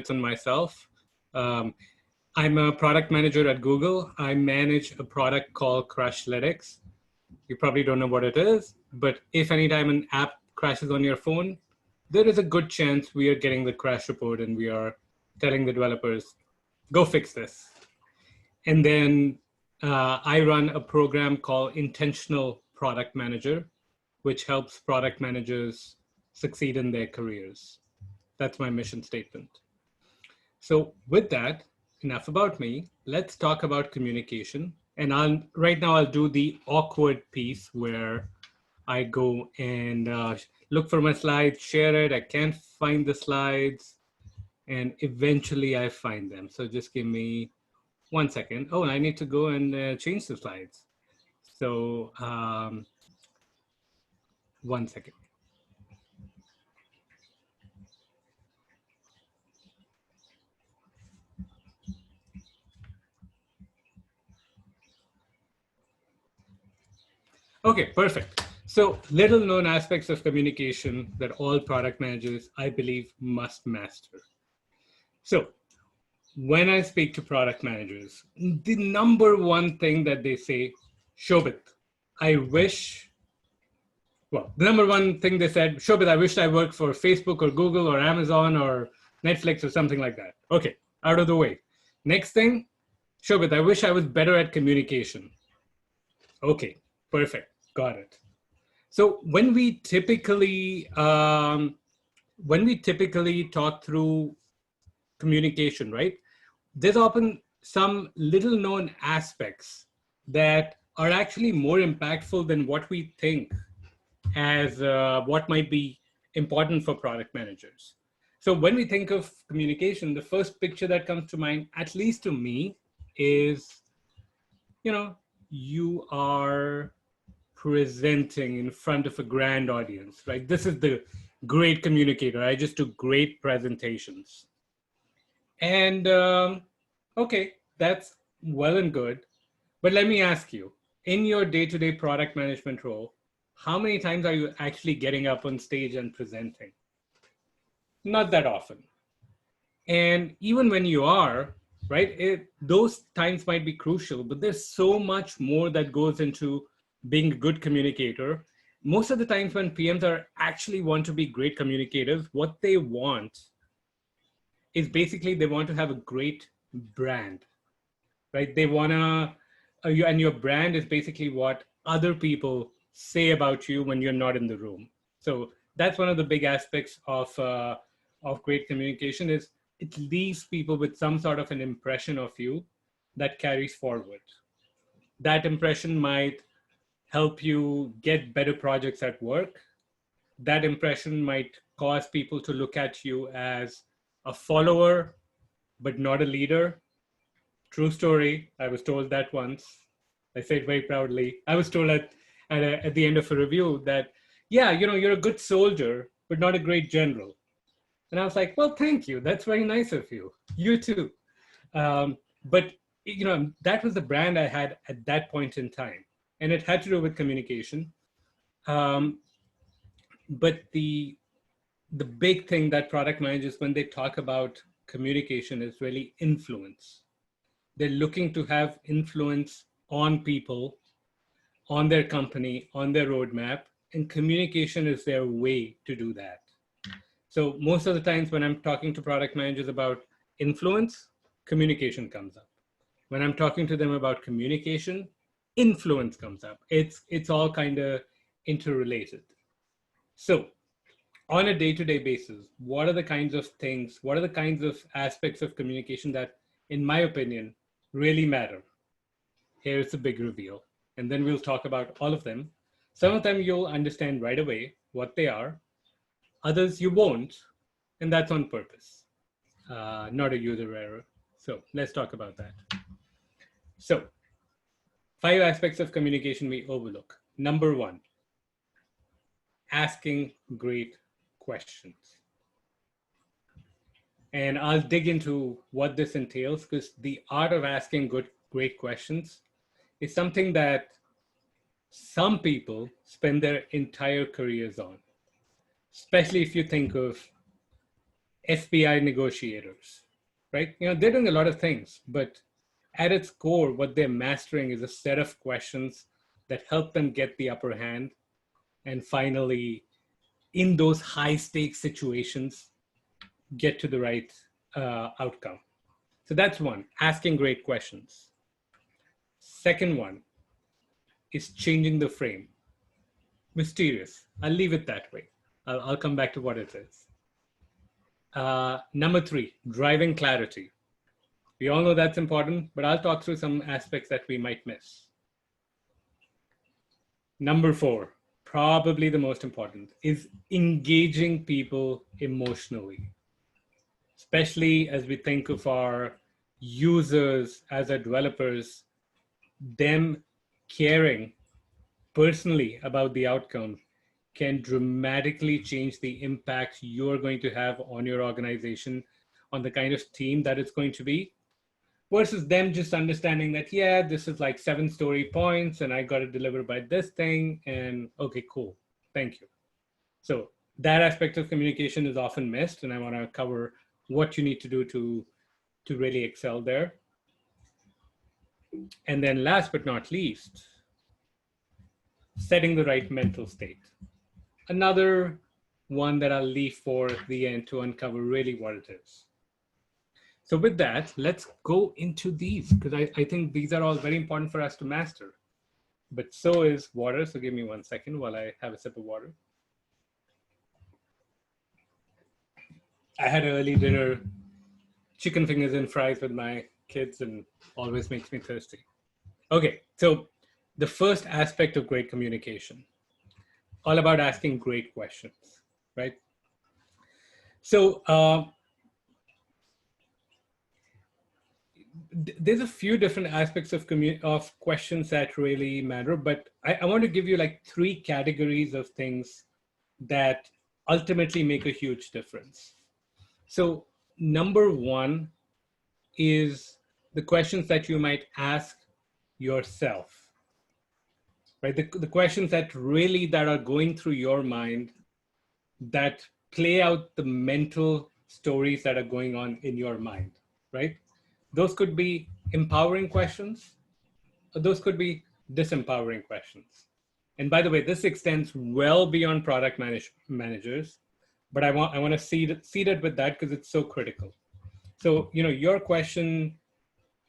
on myself. Um, I'm a product manager at Google. I manage a product called Crashlytics. You probably don't know what it is, but if anytime an app crashes on your phone, there is a good chance we are getting the crash report and we are telling the developers, go fix this. And then I run a program called Intentional Product Manager, which helps product managers succeed in their careers. That's my mission statement. So with that, enough about me. Let's talk about communication. And right now I'll do the awkward piece where I go and look for my slides, share it. I can't find the slides, and eventually I find them. So just give me 1 second. Oh, and I need to go and change the slides. So 1 second. Okay, perfect. So little known aspects of communication that all product managers, I believe, must master. So when I speak to product managers, the number one thing that they say, Shobit, the number one thing they said, Shobit, I wish I worked for Facebook or Google or Amazon or Netflix or something like that. Okay, out of the way. Next thing, Shobit, I wish I was better at communication. Okay, perfect, got it. So when we typically talk through communication, right? There's often some little known aspects that are actually more impactful than what we think as what might be important for product managers. So when we think of communication, the first picture that comes to mind, at least to me, is, you are presenting in front of a grand audience, right? This is the great communicator. I just do great presentations. And okay, that's well and good. But let me ask you, in your day-to-day product management role, how many times are you actually getting up on stage and presenting? Not that often. And even when you are, right, those times might be crucial, but there's so much more that goes into being a good communicator. Most of the times when PMs are actually want to be great communicators, what they want is basically they want to have a great brand, right? They want to, and your brand is basically what other people say about you when you're not in the room. So that's one of the big aspects of great communication is it leaves people with some sort of an impression of you that carries forward. That impression might help you get better projects at work. That impression might cause people to look at you as a follower, but not a leader. True story. I was told that once. I say it very proudly. I was told at the end of a review that, yeah, you're a good soldier, but not a great general. And I was like, well, thank you. That's very nice of you. You too. But that was the brand I had at that point in time. And it had to do with communication. But the big thing that product managers, when they talk about communication, is really influence. They're looking to have influence on people, on their company, on their roadmap, and communication is their way to do that. So most of the times when I'm talking to product managers about influence, communication comes up. When I'm talking to them about communication, influence comes up. It's all kind of interrelated. So on a day-to-day basis, what are the kinds of things, what are the kinds of aspects of communication that, in my opinion, really matter? Here's the big reveal. And then we'll talk about all of them. Some of them you'll understand right away what they are. Others you won't, and that's on purpose, not a user error. So let's talk about that. So 5 aspects of communication we overlook. Number 1, asking great questions. And I'll dig into what this entails because the art of asking great questions is something that some people spend their entire careers on, especially if you think of FBI negotiators, right? They're doing a lot of things, but at its core, what they're mastering is a set of questions that help them get the upper hand and finally, in those high stakes situations, get to the right outcome. So that's one, asking great questions. Second one is changing the frame. Mysterious. I'll leave it that way. I'll come back to what it is. Number three, driving clarity. We all know that's important, but I'll talk through some aspects that we might miss. Number four, probably the most important, is engaging people emotionally, especially as we think of our users as our developers, them caring personally about the outcome can dramatically change the impact you're going to have on your organization, on the kind of team that it's going to be, versus them just understanding that, yeah, this is like 7 story points and I got to deliver by this thing and okay, cool, thank you. So that aspect of communication is often missed, and I want to cover what you need to do to really excel there. And then last but not least, setting the right mental state. Another one that I'll leave for the end to uncover really what it is. So with that, let's go into these, because I think these are all very important for us to master. But so is water. So give me 1 second while I have a sip of water. I had an early dinner, chicken fingers and fries with my kids, and always makes me thirsty. Okay, so the first aspect of great communication, all about asking great questions, right? So there's a few different aspects of questions that really matter, but I want to give you like 3 categories of things that ultimately make a huge difference. So number 1 is the questions that you might ask yourself, right? The questions that are going through your mind, that play out the mental stories that are going on in your mind, right? Those could be empowering questions, or those could be disempowering questions. And by the way, this extends well beyond product managers, but I want to seed it with that because it's so critical. So, your question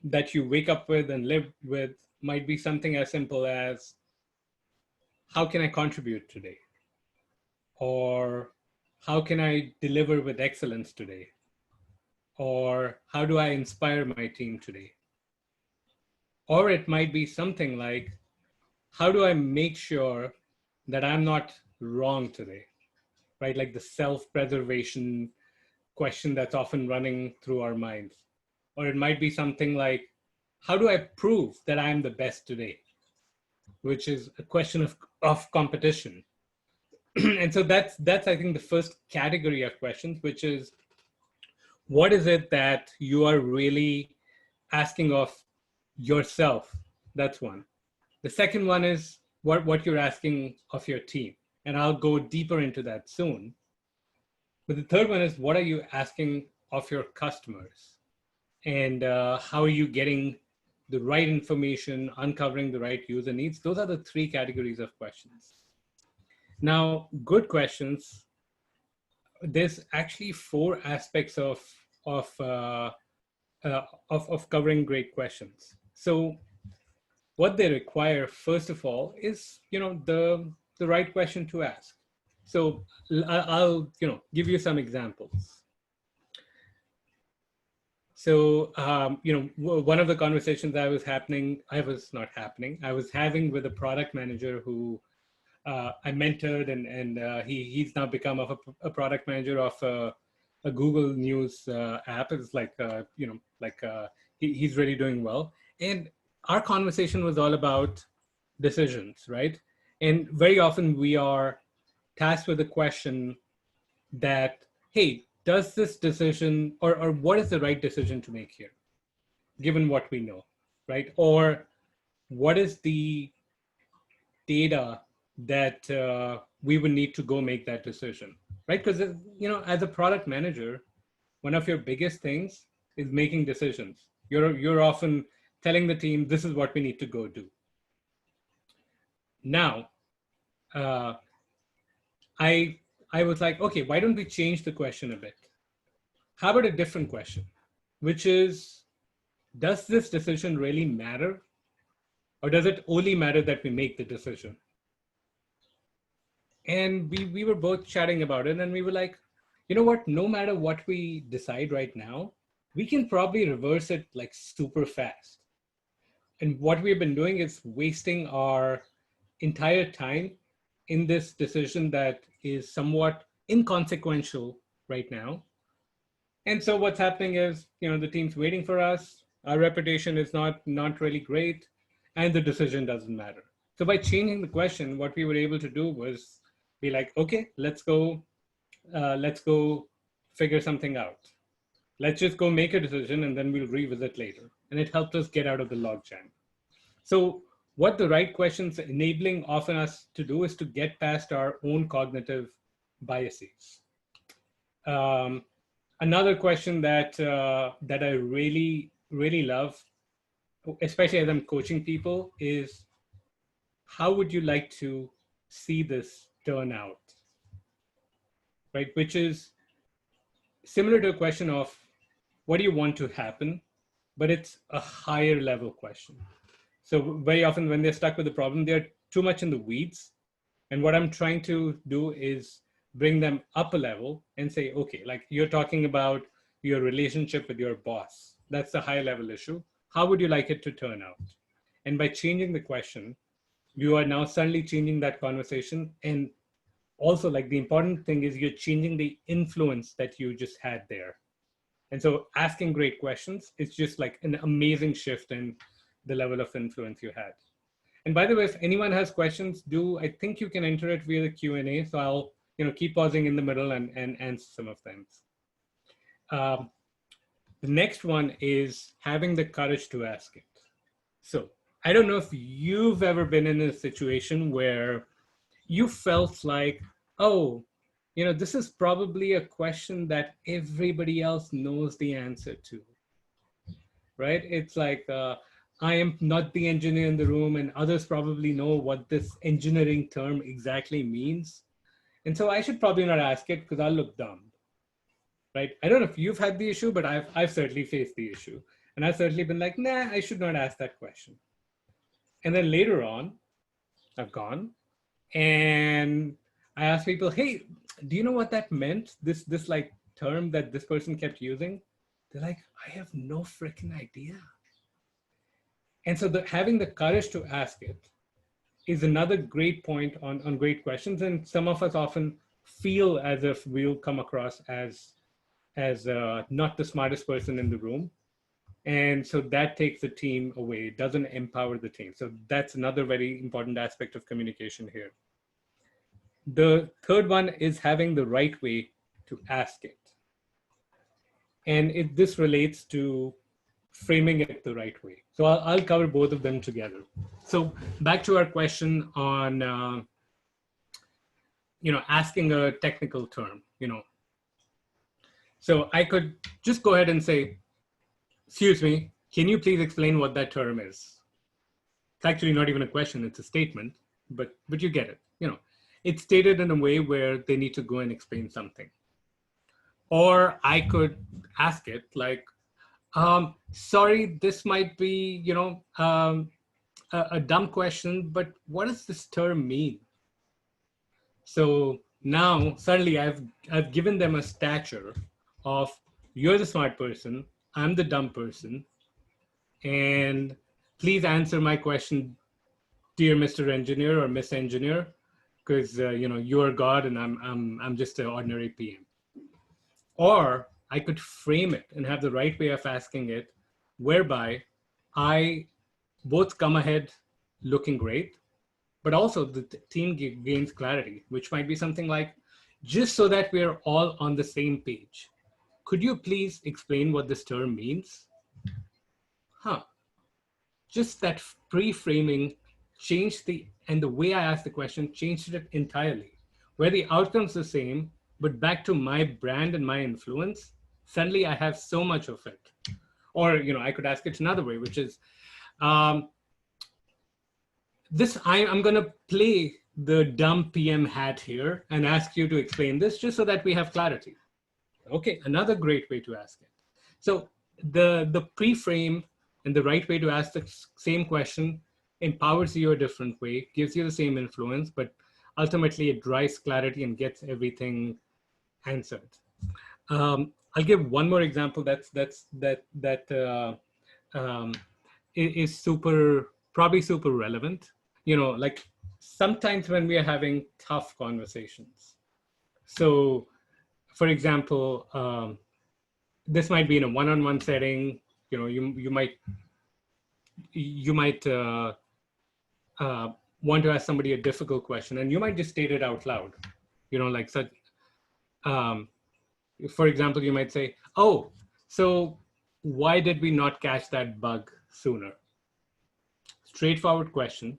that you wake up with and live with might be something as simple as, how can I contribute today? Or how can I deliver with excellence today? Or how do I inspire my team today? Or it might be something like, how do I make sure that I'm not wrong today, right? Like the self-preservation question that's often running through our minds. Or it might be something like, how do I prove that I'm the best today? Which is a question of competition. And so that's I think the first category of questions, which is, what is it that you are really asking of yourself? That's one. The second one is what you're asking of your team. And I'll go deeper into that soon. But the third one is, what are you asking of your customers? And how are you getting the right information, uncovering the right user needs? Those are the 3 categories of questions. Now, good questions, there's actually 4 aspects of covering great questions. So what they require, first of all, is the right question to ask. So I'll give you some examples. So one of the conversations I was having with a product manager who I mentored, and he's now become a product manager of a Google News app. It's like he's really doing well. And our conversation was all about decisions, right? And very often we are tasked with a question that, hey, does this decision, or what is the right decision to make here, given what we know, right? Or what is the data that we would need to go make that decision, right? Because as a product manager, one of your biggest things is making decisions. You're often telling the team, this is what we need to go do. Now, uh, I was like, okay, why don't we change the question a bit? How about a different question, which is, does this decision really matter? Or does it only matter that we make the decision? And we were both chatting about it, and we were like, you know what, no matter what we decide right now, we can probably reverse it like super fast. And what we've been doing is wasting our entire time in this decision that is somewhat inconsequential right now. And so what's happening is, the team's waiting for us. Our reputation is not really great, and the decision doesn't matter. So by changing the question, what we were able to do was be like, okay, let's go figure something out. Let's just go make a decision, and then we'll revisit later. And it helped us get out of the logjam. So what the right questions enabling often us to do is to get past our own cognitive biases. Another question that I really, really love, especially as I'm coaching people, is how would you like to see this turn out? Right, which is similar to a question of what do you want to happen, but it's a higher level question. So very often when they're stuck with the problem, they're too much in the weeds. And what I'm trying to do is bring them up a level and say, okay, like you're talking about your relationship with your boss. That's the high level issue. How would you like it to turn out? And by changing the question, you are now suddenly changing that conversation. And also, like, the important thing is you're changing the influence that you just had there. And so asking great questions is just like an amazing shift in the level of influence you had. And by the way, if anyone has questions, I think you can enter it via the Q&A. So I'll keep pausing in the middle and answer some of them. The next one is having the courage to ask it. So I don't know if you've ever been in a situation where you felt like, oh, this is probably a question that everybody else knows the answer to, right? It's like, I am not the engineer in the room and others probably know what this engineering term exactly means. And so I should probably not ask it because I'll look dumb, right? I don't know if you've had the issue, but I've certainly faced the issue. And I've certainly been like, nah, I should not ask that question. And then later on, I've gone and I asked people, hey, do you know what that meant? This like term that this person kept using? They're like, I have no freaking idea. And so having the courage to ask it is another great point on great questions. And some of us often feel as if we'll come across as not the smartest person in the room. And so that takes the team away. It doesn't empower the team. So that's another very important aspect of communication here. The third one is having the right way to ask it. And this relates to framing it the right way. So I'll cover both of them together. So back to our question on, asking a technical term, So I could just go ahead and say, excuse me, can you please explain what that term is? It's actually not even a question, it's a statement, but you get it. It's stated in a way where they need to go and explain something. Or I could ask it like, sorry, this might be, a dumb question, but what does this term mean? So now suddenly I've given them a stature of, you're the smart person, I'm the dumb person, and please answer my question, dear Mr. Engineer or Miss Engineer, because you're God and I'm just an ordinary PM. Or I could frame it and have the right way of asking it, whereby I both come ahead looking great, but also the team gains clarity, which might be something like, just so that we're all on the same page, could you please explain what this term means? Just that pre-framing changed the way I asked the question changed it entirely, where the outcome's the same, but back to my brand and my influence suddenly I have so much of it. Or, I could ask it another way, which is, um, I'm going to play the dumb PM hat here and ask you to explain this just so that we have clarity. Okay, another great way to ask it. So the pre-frame and the right way to ask the same question empowers you a different way, gives you the same influence, but ultimately it drives clarity and gets everything answered. I'll give one more example is probably super relevant. Like sometimes when we are having tough conversations. So, for example, this might be in a one-on-one setting. You might want to ask somebody a difficult question, and you might just state it out loud. Like such. For example, you might say, "Oh, so why did we not catch that bug sooner?" Straightforward question.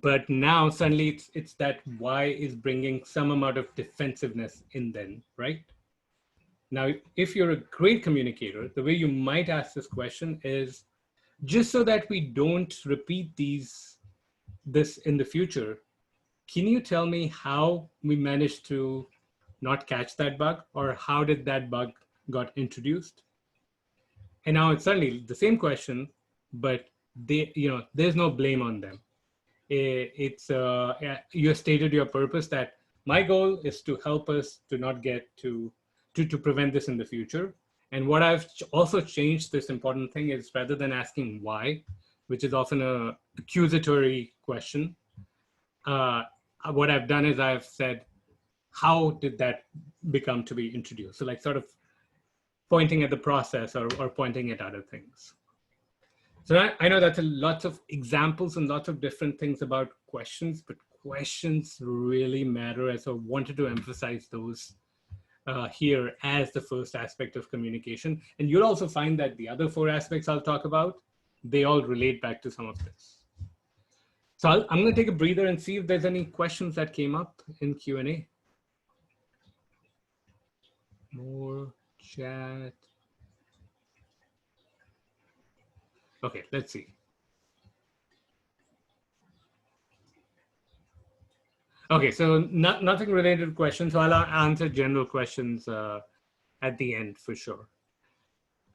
But now suddenly it's that why is bringing some amount of defensiveness in then, right? Now, if you're a great communicator, the way you might ask this question is just so that we don't repeat this in the future. Can you tell me how we managed to not catch that bug, or how did that bug got introduced? And now it's suddenly the same question, but there's no blame on them. It's you stated your purpose that my goal is to help us to not get to prevent this in the future. And what I've also changed this important thing is rather than asking why, which is often a accusatory question, what I've done is I've said, how did that become to be introduced? So like sort of pointing at the process or pointing at other things. So I know that's lots of examples and lots of different things about questions, but questions really matter. So I wanted to emphasize those here as the first aspect of communication. And you'll also find that the other 4 aspects I'll talk about, they all relate back to some of this. So I'm going to take a breather and see if there's any questions that came up in Q&A. More chat. Okay, let's see. Okay, so nothing related to questions. So I'll answer general questions at the end for sure.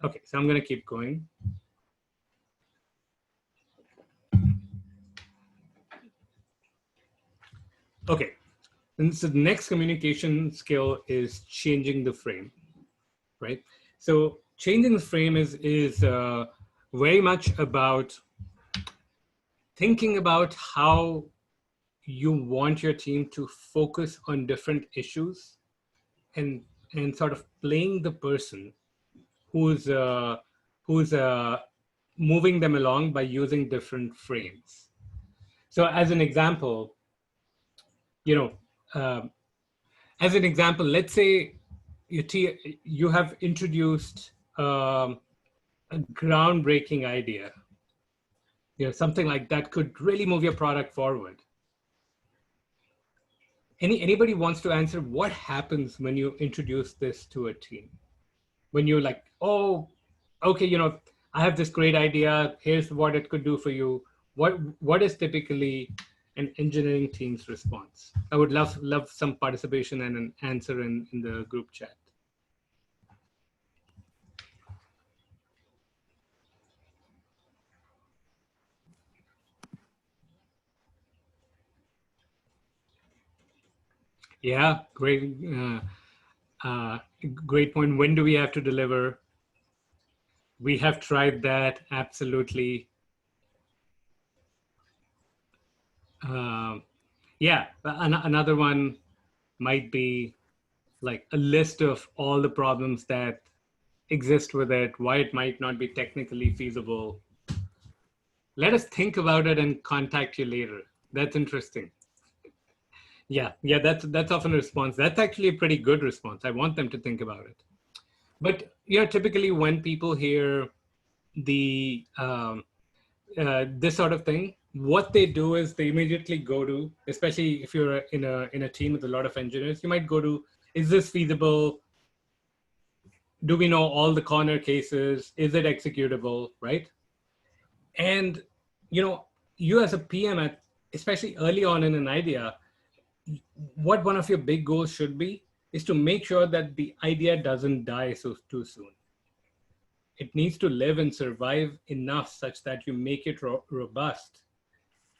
Okay, so I'm going to keep going. Okay, and so the next communication skill is changing the frame, right? So changing the frame is very much about thinking about how you want your team to focus on different issues and sort of playing the person who's moving them along by using different frames. So as an example, let's say you have introduced a groundbreaking idea, something like that could really move your product forward. Anybody wants to answer what happens when you introduce this to a team? When you're like, oh, okay, I have this great idea. Here's what it could do for you. What is typically an engineering team's response? I would love some participation and an answer in the group chat. Yeah, great. Great point. When do we have to deliver? We have tried that, absolutely. Yeah, another one might be like a list of all the problems that exist with it, why it might not be technically feasible. Let us think about it and contact you later. That's interesting. Yeah, that's often a response. That's actually a pretty good response. I want them to think about it. But typically when people hear the this sort of thing, what they do is they immediately go to, especially if you're in a team with a lot of engineers, you might go to, is this feasible? Do we know all the corner cases? Is it executable, right? And, you as a PM, especially early on in an idea, what one of your big goals should be is to make sure that the idea doesn't die too soon. It needs to live and survive enough such that you make it robust,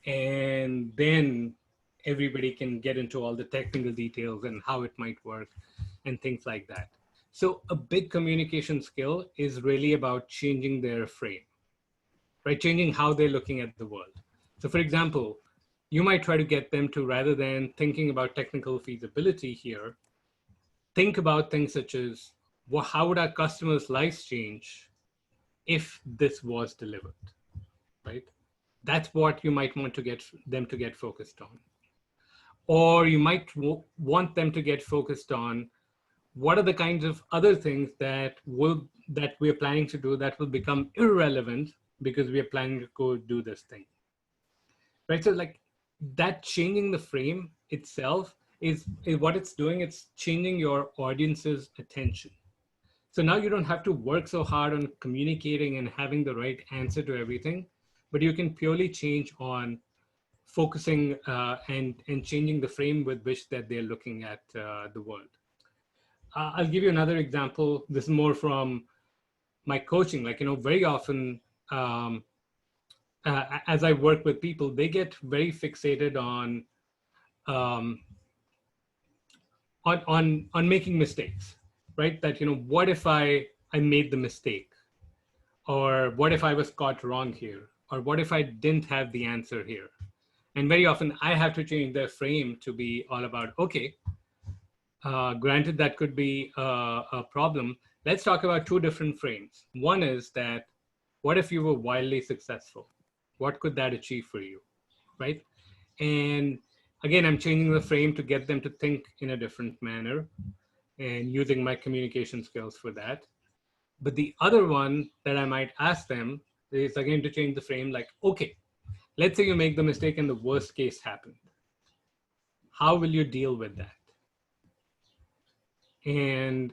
and then everybody can get into all the technical details and how it might work and things like that. So a big communication skill is really about changing their frame, right? Changing how they're looking at the world. So for example, you might try to get them to, rather than thinking about technical feasibility here, think about things such as, well, how would our customers' lives change if this was delivered, right? That's what you might want to get them to get focused on. Or you might want them to get focused on what are the kinds of other things that we're planning to do that will become irrelevant because we are planning to go do this thing, right? So like that changing the frame itself is what it's doing. It's changing your audience's attention. So now you don't have to work so hard on communicating and having the right answer to everything, but you can purely change on focusing and changing the frame with which that they're looking at the world. I'll give you another example. This is more from my coaching. Like, very often as I work with people, they get very fixated on making mistakes, right? That, what if I made the mistake? Or what if I was caught wrong here? Or what if I didn't have the answer here? And very often I have to change their frame to be all about, okay, granted that could be a problem. Let's talk about two different frames. One is that, what if you were wildly successful? What could that achieve for you, right? And again, I'm changing the frame to get them to think in a different manner and using my communication skills for that. But the other one that I might ask them is again to change the frame, like, okay, let's say you make the mistake and the worst case happened. How will you deal with that? And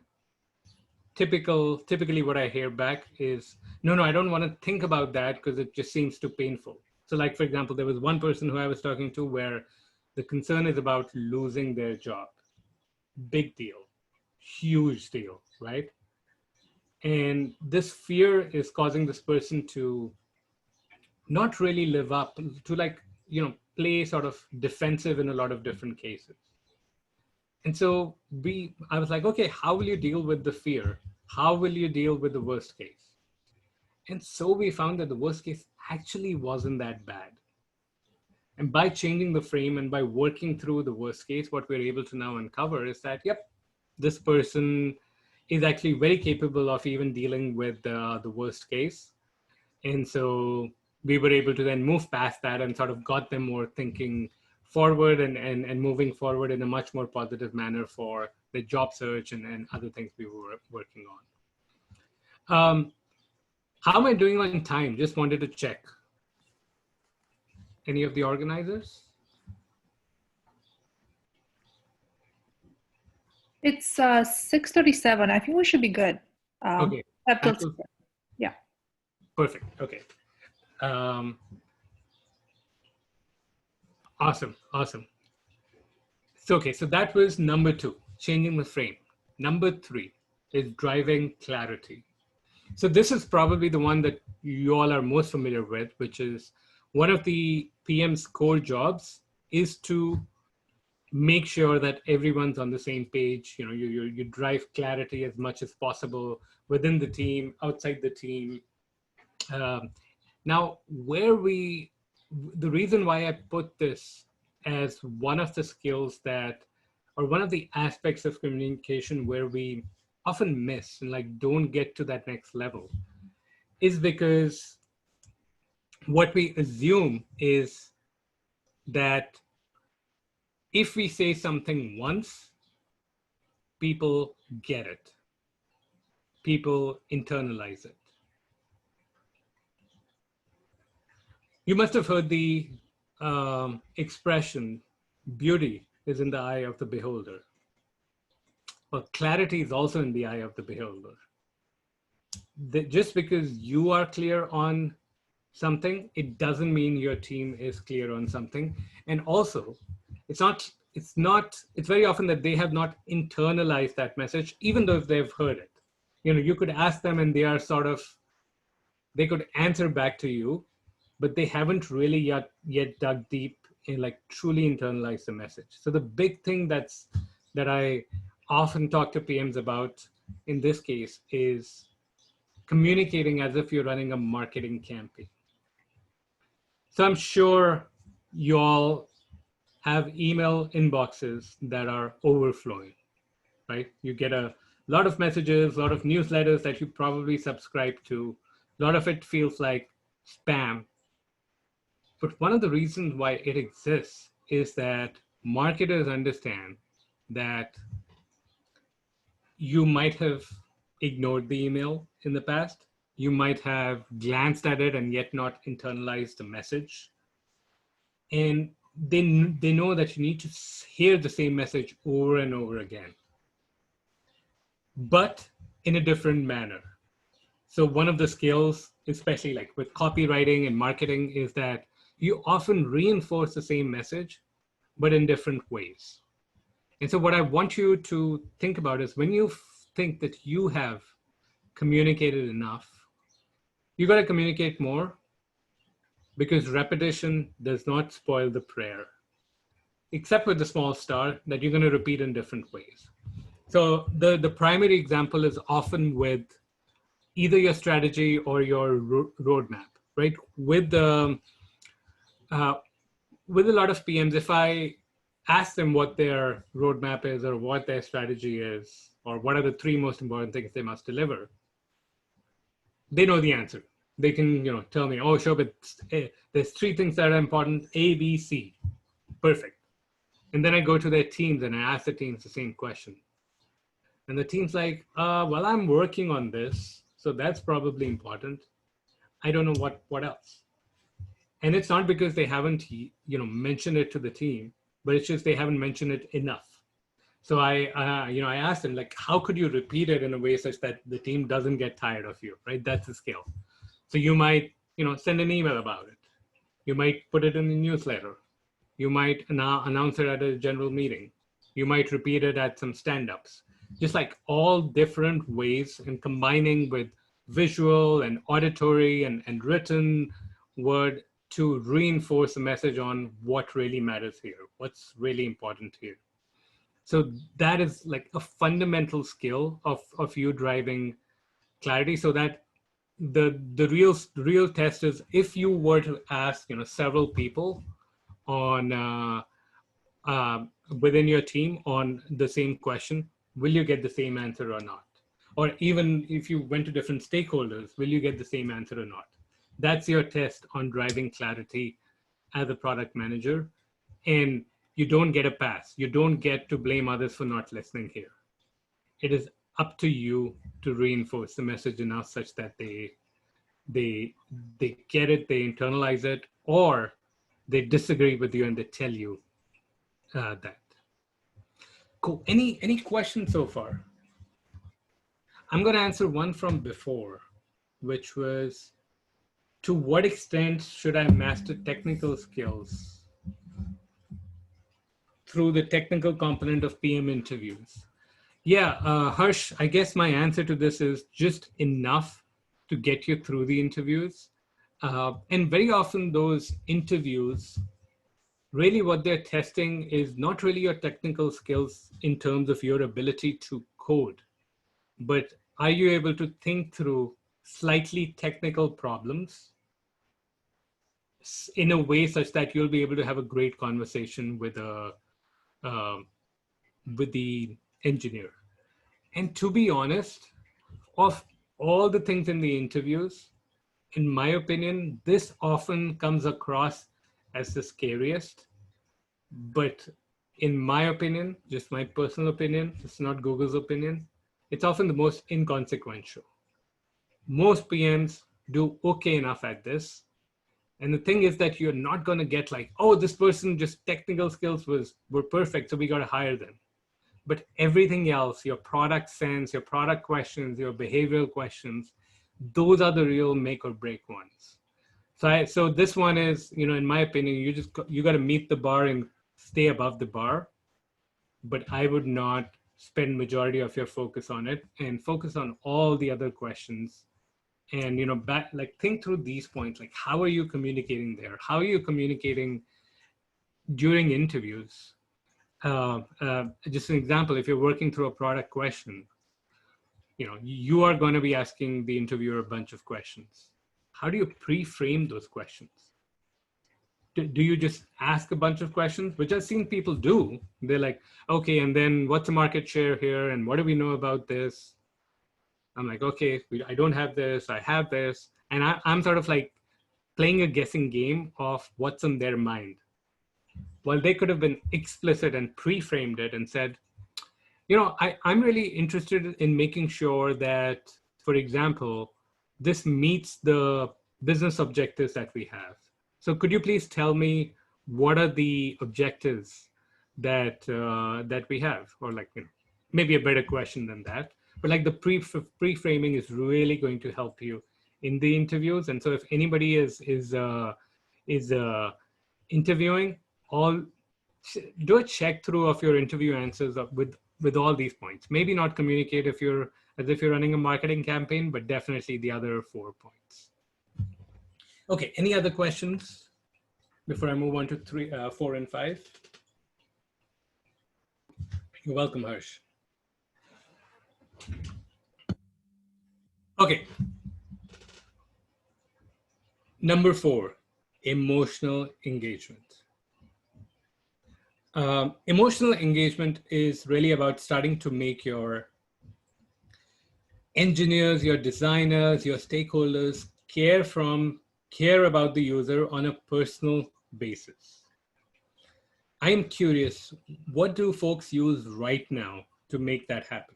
typically what I hear back is, no, I don't want to think about that because it just seems too painful. So like, for example, there was one person who I was talking to where the concern is about losing their job. Big deal, huge deal, right? And this fear is causing this person to not really live up to, like, play sort of defensive in a lot of different cases. And so I was like, okay, how will you deal with the fear? How will you deal with the worst case? And so we found that the worst case actually wasn't that bad. And by changing the frame and by working through the worst case, what we're able to now uncover is that, yep, this person is actually very capable of even dealing with the worst case. And so we were able to then move past that and sort of got them more thinking forward and moving forward in a much more positive manner for the job search and other things we were working on. How am I doing on time? Just wanted to check. Any of the organizers? It's 6:37. I think we should be good. Okay. Yeah. Perfect. Okay. Awesome. So, okay, so that was number 2, changing the frame. Number 3 is driving clarity. So this is probably the one that you all are most familiar with, which is one of the PM's core jobs is to make sure that everyone's on the same page. You drive clarity as much as possible within the team, outside the team. Now, the reason why I put this as one of the skills or one of the aspects of communication where we often miss and like don't get to that next level is because what we assume is that if we say something once, people get it. People internalize it. You must have heard the expression, beauty is in the eye of the beholder. Well, clarity is also in the eye of the beholder, just because you are clear on something, it doesn't mean your team is clear on something. And also, it's very often that they have not internalized that message, even though if they've heard it. You could ask them and they are they could answer back to you, but they haven't really yet dug deep and like truly internalized the message. So the big thing that I often talk to PMs about in this case is communicating as if you're running a marketing campaign. So I'm sure you all have email inboxes that are overflowing, right? You get a lot of messages, a lot of newsletters that you probably subscribe to. A lot of it feels like spam. But one of the reasons why it exists is that marketers understand that you might have ignored the email in the past. You might have glanced at it and yet not internalized the message. And they know that you need to hear the same message over and over again, but in a different manner. So one of the skills, especially like with copywriting and marketing, is that you often reinforce the same message, but in different ways. And so what I want you to think about is when you think that you have communicated enough, you got to communicate more, because repetition does not spoil the prayer, except with the small star that you're going to repeat in different ways. So the primary example is often with either your strategy or your roadmap, right? With a lot of PMs, if I ask them what their roadmap is or what their strategy is, or what are the 3 most important things they must deliver, they know the answer. They can, tell me, oh, sure, but there's 3 things that are important, A, B, C. Perfect. And then I go to their teams and I ask the teams the same question. And the team's like, well, I'm working on this, so that's probably important. I don't know what else. And it's not because they haven't, mentioned it to the team, but it's just they haven't mentioned it enough. So I asked them, like, how could you repeat it in a way such that the team doesn't get tired of you, right? That's the skill. So you might, send an email about it. You might put it in the newsletter. You might announce it at a general meeting. You might repeat it at some stand-ups. Just like all different ways, and combining with visual and auditory and written word to reinforce the message on what really matters here, what's really important here. So that is like a fundamental skill of you driving clarity, so that the real test is if you were to ask several people on within your team on the same question, will you get the same answer or not? Or even if you went to different stakeholders, will you get the same answer or not? That's your test on driving clarity as a product manager. And you don't get a pass. You don't get to blame others for not listening here. It is up to you to reinforce the message enough such that they get it, they internalize it, or they disagree with you and they tell you that. Cool. Any questions so far? I'm going to answer one from before, which was, to what extent should I master technical skills through the technical component of PM interviews? Yeah, Harsh, I guess my answer to this is just enough to get you through the interviews. And very often those interviews, really what they're testing is not really your technical skills in terms of your ability to code, but are you able to think through slightly technical problems in a way such that you'll be able to have a great conversation with the engineer. And to be honest, of all the things in the interviews, in my opinion, this often comes across as the scariest. But in my opinion, just my personal opinion, it's not Google's opinion, it's often the most inconsequential. Most PMs do okay enough at this. And the thing is that you're not going to get like, oh, this person just technical skills were perfect, so we got to hire them. But everything else, your product sense, your product questions, your behavioral questions, those are the real make or break ones. So this one is, in my opinion, you got to meet the bar and stay above the bar. But I would not spend majority of your focus on it and focus on all the other questions. And think through these points. Like, how are you communicating there? How are you communicating during interviews? Just an example: if you're working through a product question, you are going to be asking the interviewer a bunch of questions. How do you pre-frame those questions? Do you just ask a bunch of questions, which I've seen people do? They're like, okay, and then what's the market share here? And what do we know about this? I'm like, okay, I don't have this, I have this. And I'm sort of like playing a guessing game of what's in their mind. Well, they could have been explicit and pre-framed it and said, I'm really interested in making sure that, for example, this meets the business objectives that we have. So could you please tell me what are the objectives that we have? Or maybe a better question than that. But like the pre-framing is really going to help you in the interviews. And so if anybody is interviewing, do a check through of your interview answers with all these points. Maybe not communicate as if you're running a marketing campaign, but definitely the other 4 points. Okay, any other questions before I move on to 4 and 5? You're welcome, Harsh. Okay. Number 4, emotional engagement. Emotional engagement is really about starting to make your engineers, your designers, your stakeholders care about the user on a personal basis. I am curious, what do folks use right now to make that happen?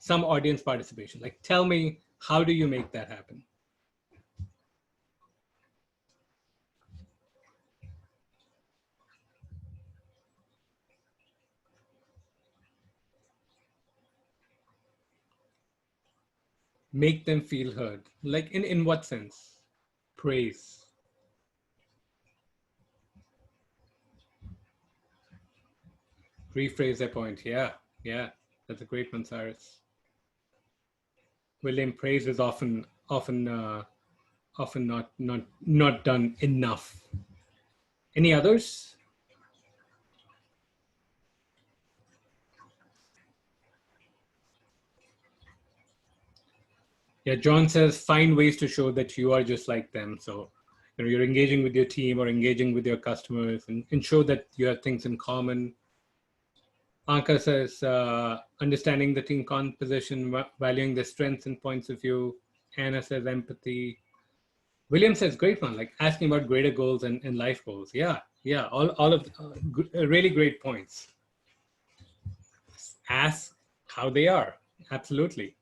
Some audience participation. Like, tell me, how do you make that happen? Make them feel heard. Like, in what sense? Praise. Rephrase their point. Yeah, that's a great one, Cyrus. William, praise is often not done enough. Any others? Yeah, John says, find ways to show that you are just like them. So, you're engaging with your team or engaging with your customers and show that you have things in common. Anka says, understanding the team composition, valuing the strengths and points of view. Anna says, empathy. William says, great one, like asking about greater goals and life goals. Yeah, all of really great points. Ask how they are, absolutely.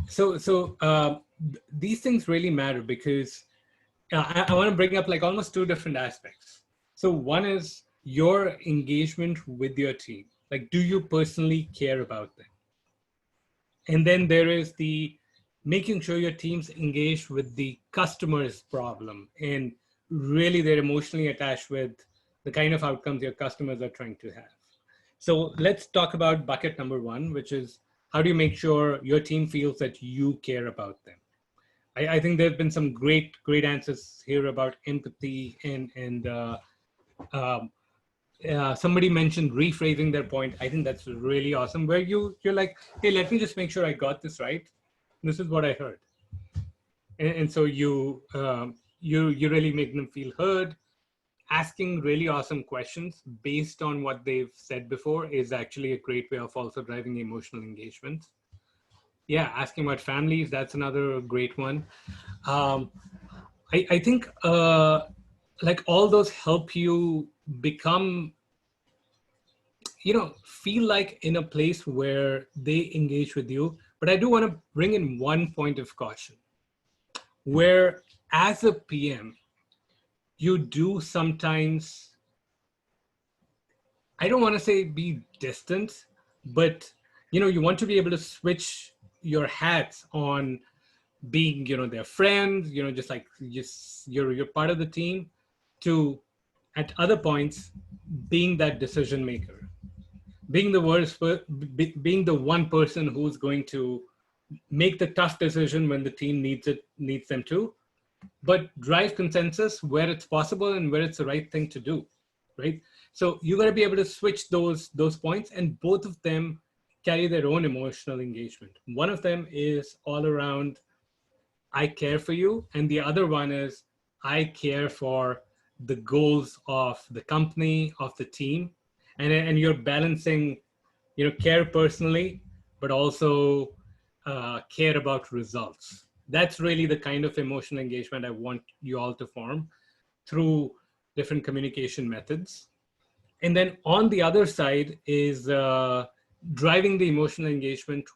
So these things really matter because I want to bring up like almost 2 different aspects. So one is your engagement with your team. Like, do you personally care about them? And then there is the making sure your team's engaged with the customer's problem and really they're emotionally attached with the kind of outcomes your customers are trying to have. So let's talk about bucket number 1, which is how do you make sure your team feels that you care about them? I think there have been some great answers here about empathy and somebody mentioned rephrasing their point. I think that's really awesome. Where you're like, hey, let me just make sure I got this right. This is what I heard, and so you really make them feel heard. Asking really awesome questions based on what they've said before is actually a great way of also driving emotional engagement. Yeah, asking about families, that's another great one. I think like all those help you become, feel like in a place where they engage with you. But I do want to bring in one point of caution, where as a PM, you do sometimes, I don't want to say be distant, but you want to be able to switch your hats on being, their friends, just like you're part of the team, to at other points being that decision maker, being being the one person who's going to make the tough decision when the team needs them to, but drive consensus where it's possible and where it's the right thing to do, right? So you got to be able to switch those points, and both of them carry their own emotional engagement. One of them is all around, I care for you, and the other one is, I care for the goals of the company, of the team, and you're balancing, care personally, but also care about results. That's really the kind of emotional engagement I want you all to form through different communication methods. And then on the other side is driving the emotional engagement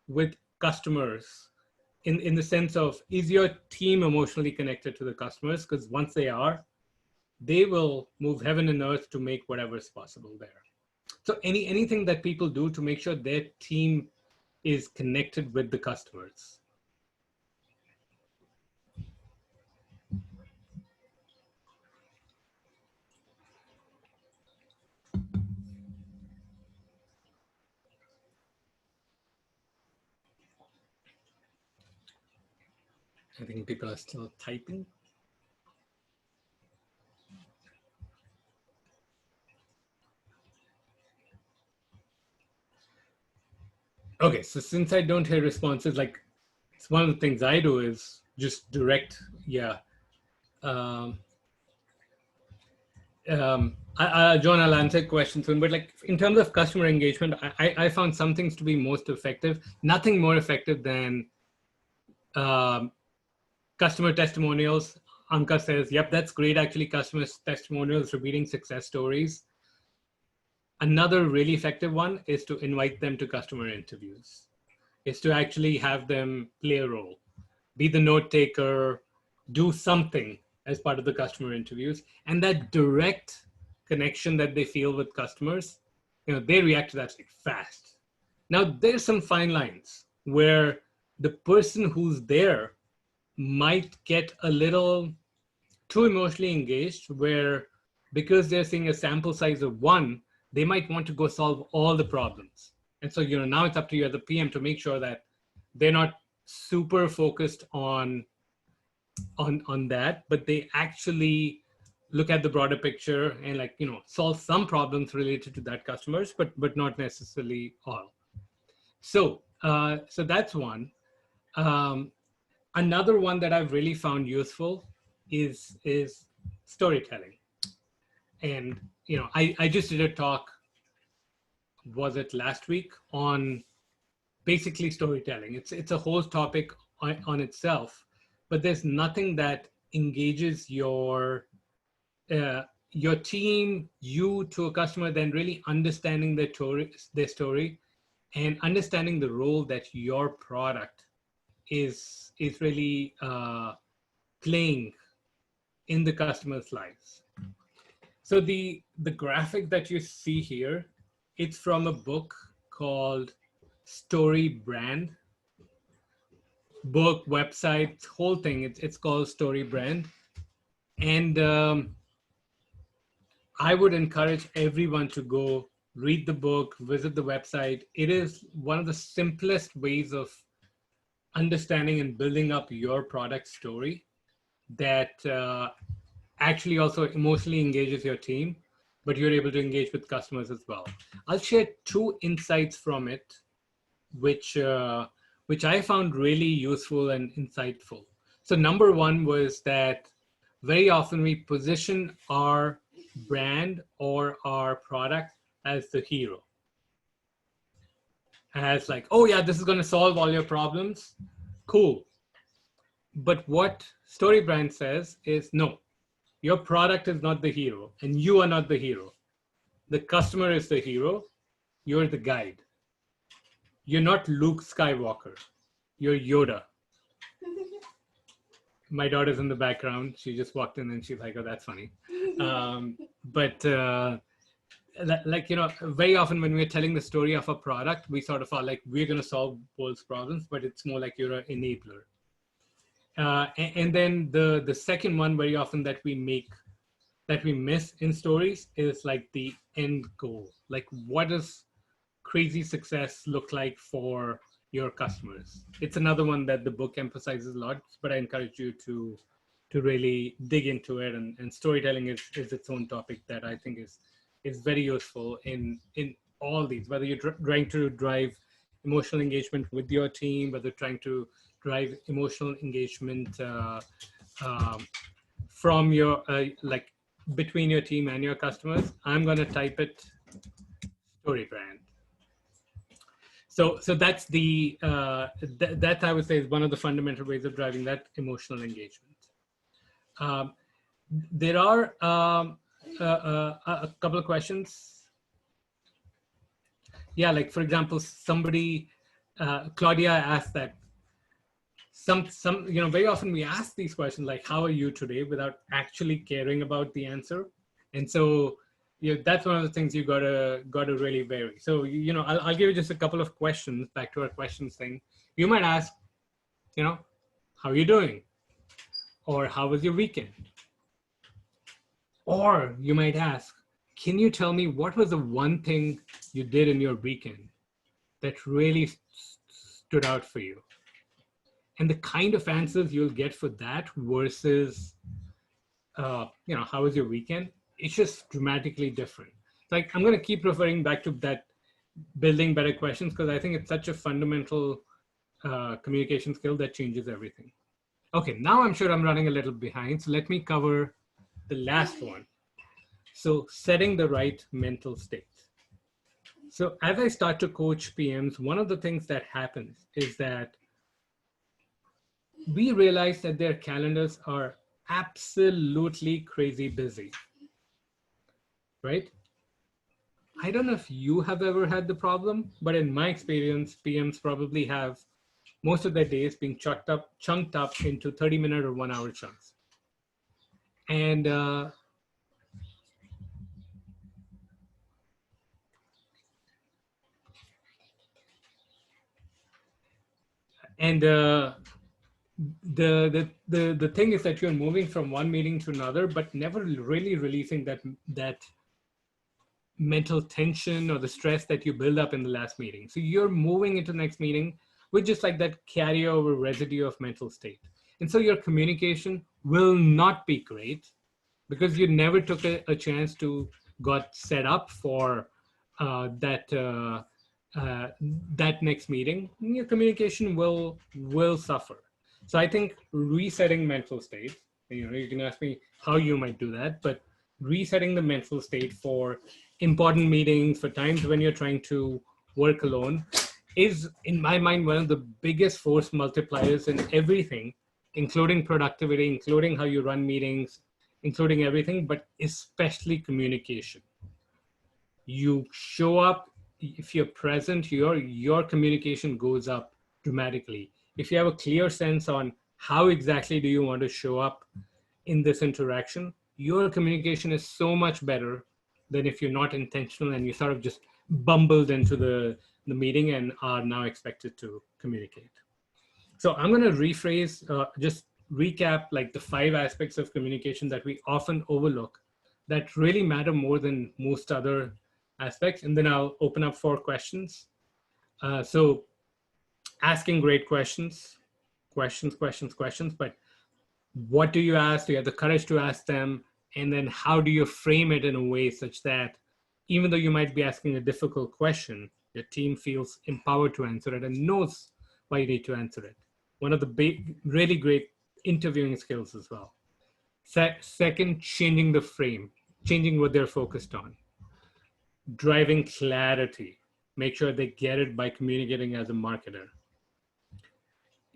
with customers in the sense of, is your team emotionally connected to the customers? Because once they are, they will move heaven and earth to make whatever is possible there. So anything that people do to make sure their team is connected with the customers. I think people are still typing. Okay, so since I don't hear responses, like, it's one of the things I do is just direct, John, I'll answer questions soon, but like in terms of customer engagement, I found some things to be most effective. Nothing more effective than customer testimonials. Anka says, yep, that's great. Actually, customer testimonials, repeating success stories. Another really effective one is to invite them to customer interviews, is to actually have them play a role, be the note taker, do something as part of the customer interviews. And that direct connection that they feel with customers, they react to that like fast. Now, there's some fine lines where the person who's there might get a little too emotionally engaged, where because they're seeing a sample size of one, they might want to go solve all the problems. And so, now it's up to you as the PM to make sure that they're not super focused on that, but they actually look at the broader picture and like, solve some problems related to that customers, but not necessarily all. So that's one. Another one that I've really found useful is storytelling. And, I just did a talk, was it last week, on basically storytelling. It's a whole topic on itself, but there's nothing that engages your team, you to a customer, than really understanding their story and understanding the role that your product is really playing in the customer's lives. So the graphic that you see here, it's from a book called Story Brand. Book, website, whole thing. It's called Story Brand. And I would encourage everyone to go read the book, visit the website. It is one of the simplest ways of understanding and building up your product story that actually also emotionally engages your team, but you're able to engage with customers as well. I'll share two insights from it, which I found really useful and insightful. So number one was that very often we position our brand or our product as the hero. As like, oh yeah, this is going to solve all your problems. Cool. But what Story Brand says is, no, your product is not the hero and you are not the hero. The customer is the hero. You're the guide. You're not Luke Skywalker. You're Yoda. My daughter's in the background. She just walked in and she's like, oh, that's funny. Very often when we're telling the story of a product, we sort of are like, we're going to solve world's problems, but it's more like you're an enabler. And then the second one very often that we miss in stories is like the end goal. Like, what does crazy success look like for your customers? It's another one that the book emphasizes a lot, but I encourage you to really dig into it. And storytelling is its own topic that I think is very useful in all these, whether you're trying to drive emotional engagement with your team, whether trying to drive emotional engagement from your like between your team and your customers. I'm going to type it story brand. So that's the that I would say is one of the fundamental ways of driving that emotional engagement. There are a couple of questions. Yeah, like for example, somebody Claudia asked that some very often we ask these questions like, how are you today, without actually caring about the answer. And so that's one of the things you gotta really vary. So I'll give you just a couple of questions back to our questions thing. You might ask, how are you doing? Or how was your weekend? Or you might ask, can you tell me what was the one thing you did in your weekend that really stood out for you? And the kind of answers you'll get for that versus, how was your weekend? It's just dramatically different. Like, I'm going to keep referring back to that building better questions because I think it's such a fundamental communication skill that changes everything. Okay, now I'm sure I'm running a little behind. So let me cover the last one. So setting the right mental state. So as I start to coach PMs, one of the things that happens is that we realize that their calendars are absolutely crazy busy, right? I don't know if you have ever had the problem, but in my experience, PMs probably have most of their days being chunked up into 30-minute or 1-hour chunks. And the thing is that you're moving from one meeting to another, but never really releasing that mental tension or the stress that you build up in the last meeting. So you're moving into the next meeting with just like that carryover residue of mental state. And so your communication will not be great because you never took a chance to got set up for that next meeting. Your communication will suffer. So I think resetting mental state, you can ask me how you might do that, but resetting the mental state for important meetings, for times when you're trying to work alone, is in my mind one of the biggest force multipliers in everything, including productivity, including how you run meetings, including everything, but especially communication. You show up, if you're present, your communication goes up dramatically. If you have a clear sense on how exactly do you want to show up in this interaction, your communication is so much better than if you're not intentional and you sort of just bumbled into the meeting and are now expected to communicate. So I'm going to rephrase, just recap like the 5 aspects of communication that we often overlook that really matter more than most other aspects. And then I'll open up for questions. So asking great questions, but what do you ask? Do you have the courage to ask them? And then how do you frame it in a way such that even though you might be asking a difficult question, your team feels empowered to answer it and knows why you need to answer it. One of the big, really great interviewing skills as well. Second, changing the frame, changing what they're focused on. Driving clarity, make sure they get it by communicating as a marketer.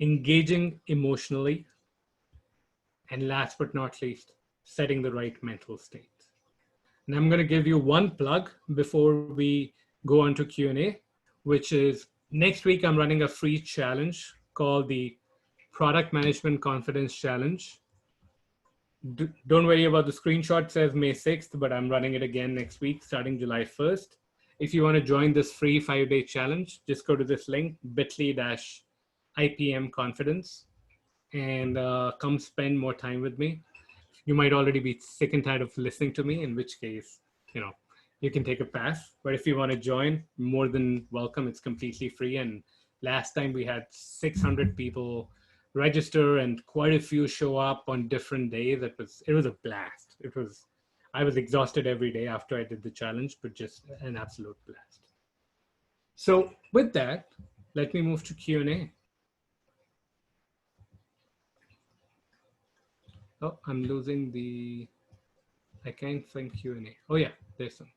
Engaging emotionally. And last but not least, setting the right mental state. And I'm going to give you one plug before we go on to Q&A, which is next week I'm running a free challenge called the Product Management Confidence Challenge. Don't worry about the screenshot, it says May 6th, but I'm running it again next week starting July 1st. If you want to join this free 5-day challenge, just go to this link, bit.ly/IPM confidence. and come spend more time with me. You might already be sick and tired of listening to me, in which case, you can take a pass. But if you want to join, more than welcome. It's completely free. And last time we had 600 people register and quite a few show up on different days. It was a blast. I was exhausted every day after I did the challenge, but just an absolute blast. So with that, let me move to Q&A. Oh, I'm losing I can't find Q&A. Oh yeah, there's some.